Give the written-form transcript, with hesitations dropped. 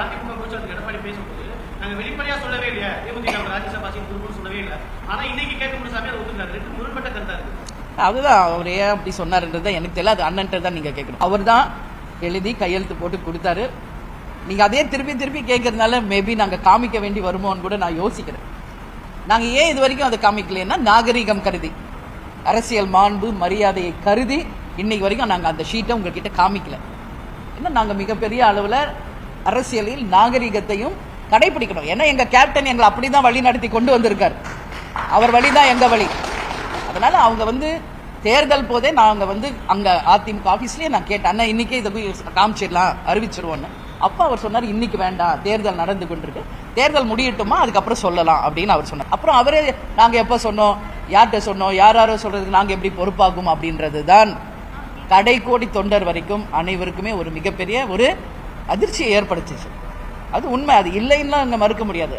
அதிமுக பொறுத்தவரைக்கும் எடப்பாடி பேசும்போது நாங்க வெளிப்படையா சொல்லவே இல்லையா தேமுதிக ராஜ்யசபா சீட் சொல்லவே இல்லை. ஆனா இன்னைக்கு கேட்க முடியாம அதை ஒத்துக்கிறாரு. ரெண்டு முரண்பட்ட கருத்தா இருக்கு. அதுதான் அவர் ஏன் அப்படி சொன்னாருன்றது எனக்கு தெரியல. அது அண்ணன்ட்ட தான் நீங்க கேட்கணும். அவர் தான் எழுதி கையெழுத்து போட்டு கொடுத்தாரு. நீங்க அதே திருப்பி திருப்பி கேட்கறதுனால மேபி நாங்க காமிக்க வேண்டி வருமோன்னு கூட நான் யோசிக்கிறேன். நாங்க ஏன் இது வரைக்கும் அதை காமிக்கலன்னா நாகரிகம் கருதி, அரசியல் மாண்பு மரியாதையை கருதி இன்னைக்கு வரைக்கும் நாங்க அந்த ஷீட்டை உங்ககிட்ட காமிக்கல. ஏன்னா நாங்க மிகப்பெரிய அளவுல அரசியலில் நாகரிகத்தையும் கடைபிடிக்கணும். ஏன்னா எங்க கேப்டன் எங்களை அப்படிதான் வழி நடத்தி கொண்டு வந்திருக்காரு. அவர் வழிதான் எங்க வழி. அதனால அவங்க தேர்தல் போதே நாங்க அங்க அதிமுக ஆபீஸ்லயே நான் கேட்டேன், அண்ணா இன்னைக்கே இதை போய் காமிச்சிடலாம் அறிவிச்சிருவோன்னு. அப்ப அவர் சொன்னார் இன்னைக்கு வேண்டாம், தேர்தல் நடந்து கொண்டிருக்கு, தேர்தல் முடியட்டுமா அதுக்கப்புறம் சொல்லலாம் அப்படின்னு அவர் சொன்னார். அப்புறம் அவரே நாங்க எப்ப சொன்னோம், யார்கிட்ட சொன்னோம், யாரோ சொல்றதுக்கு நாங்க எப்படி பொறுப்பாகும் அப்படின்றது தான் கடைக்கோடி தொண்டர் வரைக்கும் அனைவருக்குமே ஒரு மிகப்பெரிய ஒரு அதிர்ச்சியை ஏற்படுத்துச்சு. அது உண்மை, அது இல்லைன்னா மறுக்க முடியாது.